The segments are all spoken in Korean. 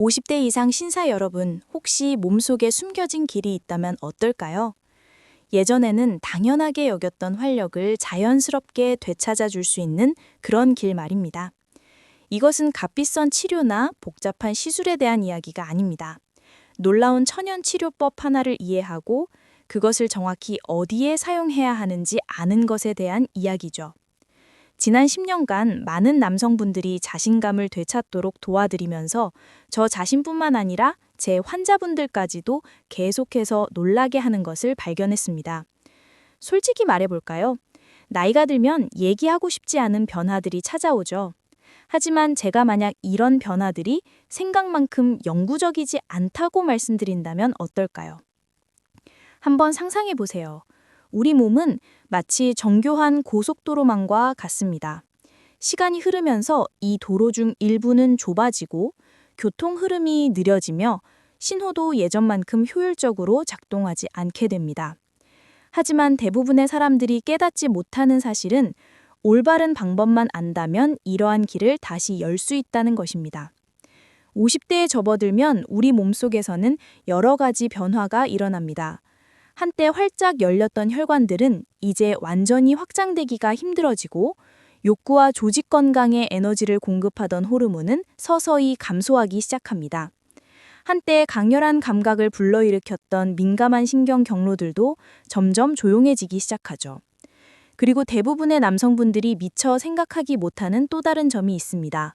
50대 이상 신사 여러분, 혹시 몸속에 숨겨진 길이 있다면 어떨까요? 예전에는 당연하게 여겼던 활력을 자연스럽게 되찾아 줄 수 있는 그런 길 말입니다. 이것은 값비싼 치료나 복잡한 시술에 대한 이야기가 아닙니다. 놀라운 천연 치료법 하나를 이해하고 그것을 정확히 어디에 사용해야 하는지 아는 것에 대한 이야기죠. 지난 10년간 많은 남성분들이 자신감을 되찾도록 도와드리면서 저 자신뿐만 아니라 제 환자분들까지도 계속해서 놀라게 하는 것을 발견했습니다. 솔직히 말해볼까요? 나이가 들면 얘기하고 싶지 않은 변화들이 찾아오죠. 하지만 제가 만약 이런 변화들이 생각만큼 영구적이지 않다고 말씀드린다면 어떨까요? 한번 상상해 보세요. 우리 몸은 마치 정교한 고속도로망과 같습니다. 시간이 흐르면서 이 도로 중 일부는 좁아지고 교통 흐름이 느려지며 신호도 예전만큼 효율적으로 작동하지 않게 됩니다. 하지만 대부분의 사람들이 깨닫지 못하는 사실은 올바른 방법만 안다면 이러한 길을 다시 열 수 있다는 것입니다. 50대에 접어들면 우리 몸속에서는 여러 가지 변화가 일어납니다. 한때 활짝 열렸던 혈관들은 이제 완전히 확장되기가 힘들어지고 욕구와 조직 건강에 에너지를 공급하던 호르몬은 서서히 감소하기 시작합니다. 한때 강렬한 감각을 불러일으켰던 민감한 신경 경로들도 점점 조용해지기 시작하죠. 그리고 대부분의 남성분들이 미처 생각하기 못하는 또 다른 점이 있습니다.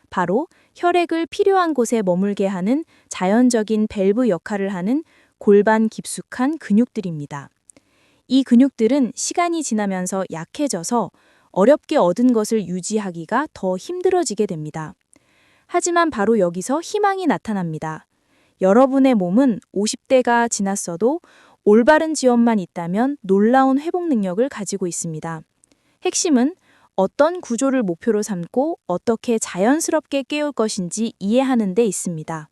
바로 혈액을 필요한 곳에 머물게 하는 자연적인 밸브 역할을 하는 골반 깊숙한 근육들입니다. 이 근육들은 시간이 지나면서 약해져서 어렵게 얻은 것을 유지하기가 더 힘들어지게 됩니다. 하지만 바로 여기서 희망이 나타납니다. 여러분의 몸은 50대가 지났어도 올바른 지원만 있다면 놀라운 회복 능력을 가지고 있습니다. 핵심은 어떤 구조를 목표로 삼고 어떻게 자연스럽게 깨울 것인지 이해하는 데 있습니다.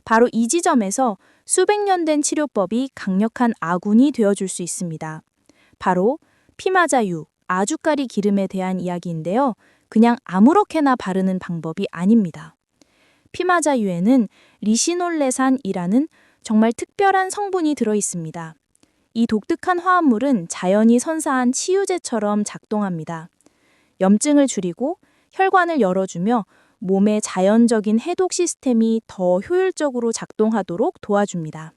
바로 이 지점에서 수백 년 된 치료법이 강력한 아군이 되어줄 수 있습니다. 바로 피마자유, 아주까리 기름에 대한 이야기인데요. 그냥 아무렇게나 바르는 방법이 아닙니다. 피마자유에는 리시놀레산이라는 정말 특별한 성분이 들어있습니다. 이 독특한 화합물은 자연이 선사한 치유제처럼 작동합니다. 염증을 줄이고 혈관을 열어주며 몸의 자연적인 해독 시스템이 더 효율적으로 작동하도록 도와줍니다.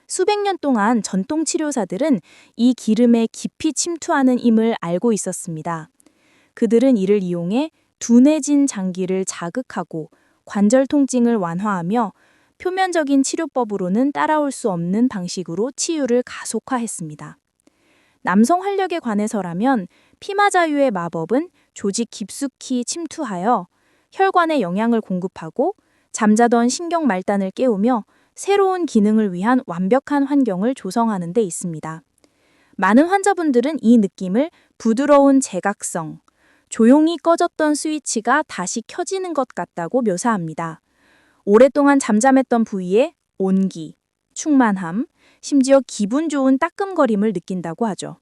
수백 년 동안 전통 치료사들은 이 기름에 깊이 침투하는 힘을 알고 있었습니다. 그들은 이를 이용해 둔해진 장기를 자극하고 관절 통증을 완화하며 표면적인 치료법으로는 따라올 수 없는 방식으로 치유를 가속화했습니다. 남성 활력에 관해서라면 피마자유의 마법은 조직 깊숙이 침투하여 혈관에 영양을 공급하고 잠자던 신경 말단을 깨우며 새로운 기능을 위한 완벽한 환경을 조성하는 데 있습니다. 많은 환자분들은 이 느낌을 부드러운 제각성, 조용히 꺼졌던 스위치가 다시 켜지는 것 같다고 묘사합니다. 오랫동안 잠잠했던 부위에 온기, 충만함, 심지어 기분 좋은 따끔거림을 느낀다고 하죠.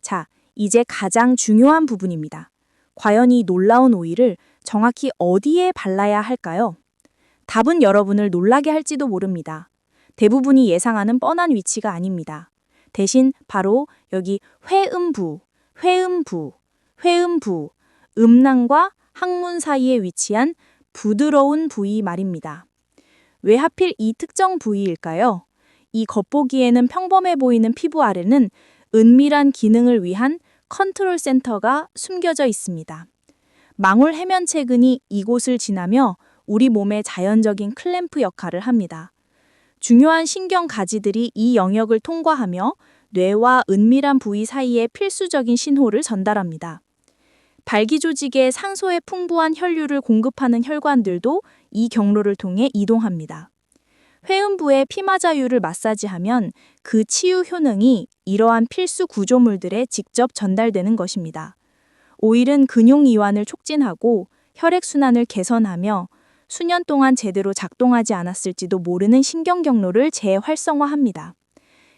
자, 이제 가장 중요한 부분입니다. 과연 이 놀라운 오일을 정확히 어디에 발라야 할까요? 답은 여러분을 놀라게 할지도 모릅니다. 대부분이 예상하는 뻔한 위치가 아닙니다. 대신 바로 여기 회음부, 음낭과 항문 사이에 위치한 부드러운 부위 말입니다. 왜 하필 이 특정 부위일까요? 이 겉보기에는 평범해 보이는 피부 아래는 은밀한 기능을 위한 컨트롤 센터가 숨겨져 있습니다. 망울 해면체근이 이곳을 지나며 우리 몸의 자연적인 클램프 역할을 합니다. 중요한 신경 가지들이 이 영역을 통과하며 뇌와 은밀한 부위 사이에 필수적인 신호를 전달합니다. 발기 조직에 산소에 풍부한 혈류를 공급하는 혈관들도 이 경로를 통해 이동합니다. 회음부의 피마자유를 마사지하면 그 치유 효능이 이러한 필수 구조물들에 직접 전달되는 것입니다. 오일은 근육 이완을 촉진하고 혈액순환을 개선하며 수년 동안 제대로 작동하지 않았을지도 모르는 신경 경로를 재활성화합니다.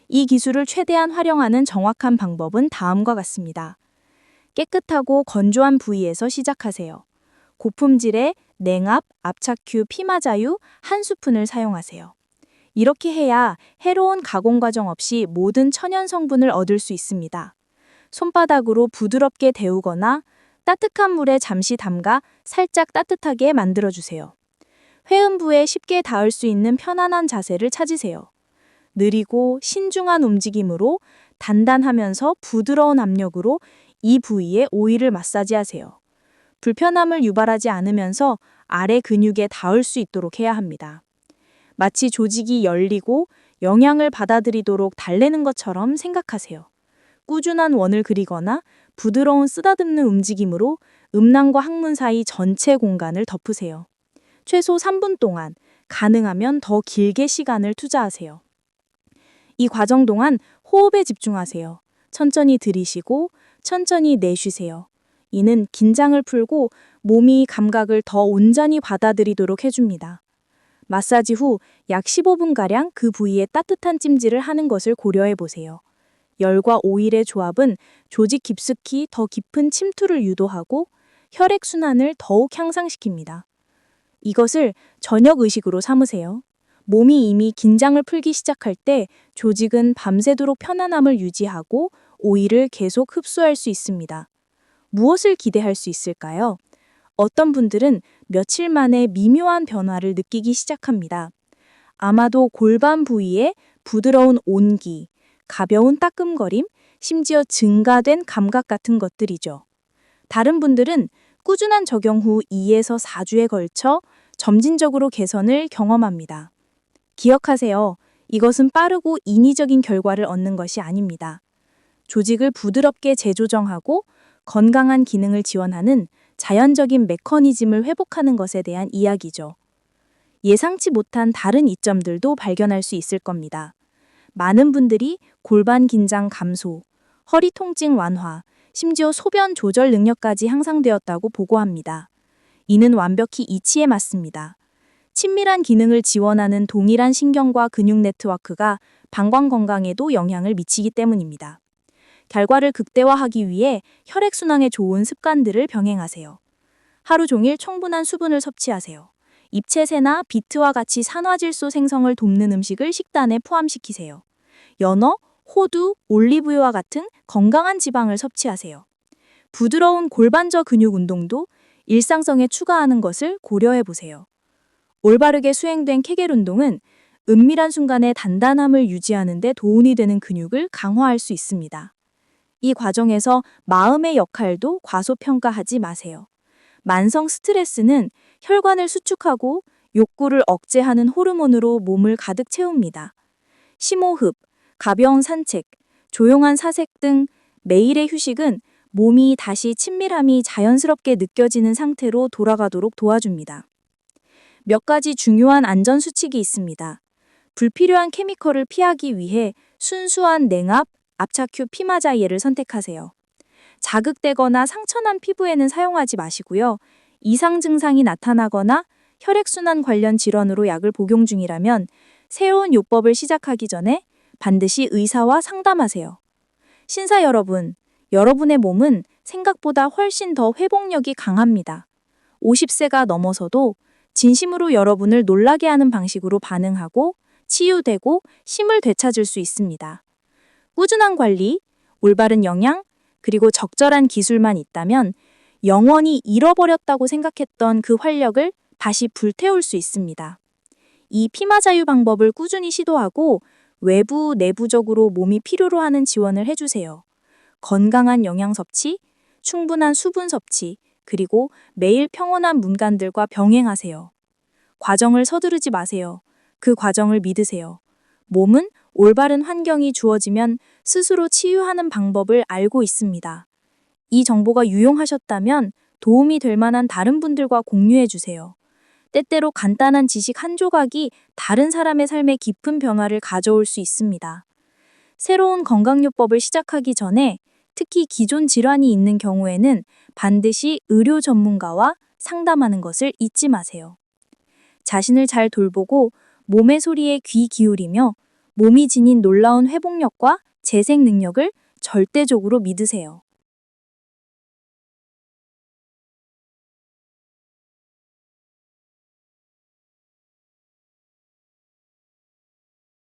이 기술을 최대한 활용하는 정확한 방법은 다음과 같습니다. 깨끗하고 건조한 부위에서 시작하세요. 고품질의 냉압, 압착큐, 피마자유 한 스푼을 사용하세요. 이렇게 해야 해로운 가공 과정 없이 모든 천연 성분을 얻을 수 있습니다. 손바닥으로 부드럽게 데우거나 따뜻한 물에 잠시 담가 살짝 따뜻하게 만들어주세요. 회음부에 쉽게 닿을 수 있는 편안한 자세를 찾으세요. 느리고 신중한 움직임으로 단단하면서 부드러운 압력으로 이 부위에 오일을 마사지하세요. 불편함을 유발하지 않으면서 아래 근육에 닿을 수 있도록 해야 합니다. 마치 조직이 열리고 영향을 받아들이도록 달래는 것처럼 생각하세요. 꾸준한 원을 그리거나 부드러운 쓰다듬는 움직임으로 음낭과 항문 사이 전체 공간을 덮으세요. 최소 3분 동안, 가능하면 더 길게 시간을 투자하세요. 이 과정 동안 호흡에 집중하세요. 천천히 들이쉬고 천천히 내쉬세요. 이는 긴장을 풀고 몸이 감각을 더 온전히 받아들이도록 해줍니다. 마사지 후 약 15분가량 그 부위에 따뜻한 찜질을 하는 것을 고려해 보세요. 열과 오일의 조합은 조직 깊숙이 더 깊은 침투를 유도하고 혈액순환을 더욱 향상시킵니다. 이것을 저녁 의식으로 삼으세요. 몸이 이미 긴장을 풀기 시작할 때 조직은 밤새도록 편안함을 유지하고 오일을 계속 흡수할 수 있습니다. 무엇을 기대할 수 있을까요? 어떤 분들은 며칠 만에 미묘한 변화를 느끼기 시작합니다. 아마도 골반 부위에 부드러운 온기, 가벼운 따끔거림, 심지어 증가된 감각 같은 것들이죠. 다른 분들은 꾸준한 적용 후 2에서 4주에 걸쳐 점진적으로 개선을 경험합니다. 기억하세요. 이것은 빠르고 인위적인 결과를 얻는 것이 아닙니다. 조직을 부드럽게 재조정하고 건강한 기능을 지원하는 자연적인 메커니즘을 회복하는 것에 대한 이야기죠. 예상치 못한 다른 이점들도 발견할 수 있을 겁니다. 많은 분들이 골반 긴장 감소, 허리 통증 완화, 심지어 소변 조절 능력까지 향상되었다고 보고합니다. 이는 완벽히 이치에 맞습니다. 친밀한 기능을 지원하는 동일한 신경과 근육 네트워크가 방광 건강에도 영향을 미치기 때문입니다. 결과를 극대화하기 위해 혈액순환에 좋은 습관들을 병행하세요. 하루 종일 충분한 수분을 섭취하세요. 잎채새나 비트와 같이 산화질소 생성을 돕는 음식을 식단에 포함시키세요. 연어, 호두, 올리브유와 같은 건강한 지방을 섭취하세요. 부드러운 골반저 근육 운동도 일상성에 추가하는 것을 고려해 보세요. 올바르게 수행된 케겔 운동은 은밀한 순간의 단단함을 유지하는 데 도움이 되는 근육을 강화할 수 있습니다. 이 과정에서 마음의 역할도 과소평가하지 마세요. 만성 스트레스는 혈관을 수축하고 욕구를 억제하는 호르몬으로 몸을 가득 채웁니다. 심호흡, 가벼운 산책, 조용한 사색 등 매일의 휴식은 몸이 다시 친밀함이 자연스럽게 느껴지는 상태로 돌아가도록 도와줍니다. 몇 가지 중요한 안전 수칙이 있습니다. 불필요한 케미컬을 피하기 위해 순수한 냉압, 압착큐 피마자이를 선택하세요. 자극되거나 상처난 피부에는 사용하지 마시고요. 이상 증상이 나타나거나 혈액순환 관련 질환으로 약을 복용 중이라면 새로운 요법을 시작하기 전에 반드시 의사와 상담하세요. 신사 여러분, 여러분의 몸은 생각보다 훨씬 더 회복력이 강합니다. 50세가 넘어서도 진심으로 여러분을 놀라게 하는 방식으로 반응하고 치유되고 힘을 되찾을 수 있습니다. 꾸준한 관리, 올바른 영양, 그리고 적절한 기술만 있다면 영원히 잃어버렸다고 생각했던 그 활력을 다시 불태울 수 있습니다. 이 피마자유 방법을 꾸준히 시도하고 외부, 내부적으로 몸이 필요로 하는 지원을 해주세요. 건강한 영양 섭취, 충분한 수분 섭취, 그리고 매일 평온한 문간들과 병행하세요. 과정을 서두르지 마세요. 그 과정을 믿으세요. 몸은 올바른 환경이 주어지면 스스로 치유하는 방법을 알고 있습니다. 이 정보가 유용하셨다면 도움이 될 만한 다른 분들과 공유해 주세요. 때때로 간단한 지식 한 조각이 다른 사람의 삶에 깊은 변화를 가져올 수 있습니다. 새로운 건강요법을 시작하기 전에 특히 기존 질환이 있는 경우에는 반드시 의료 전문가와 상담하는 것을 잊지 마세요. 자신을 잘 돌보고 몸의 소리에 귀 기울이며 몸이 지닌 놀라운 회복력과 재생 능력을 절대적으로 믿으세요.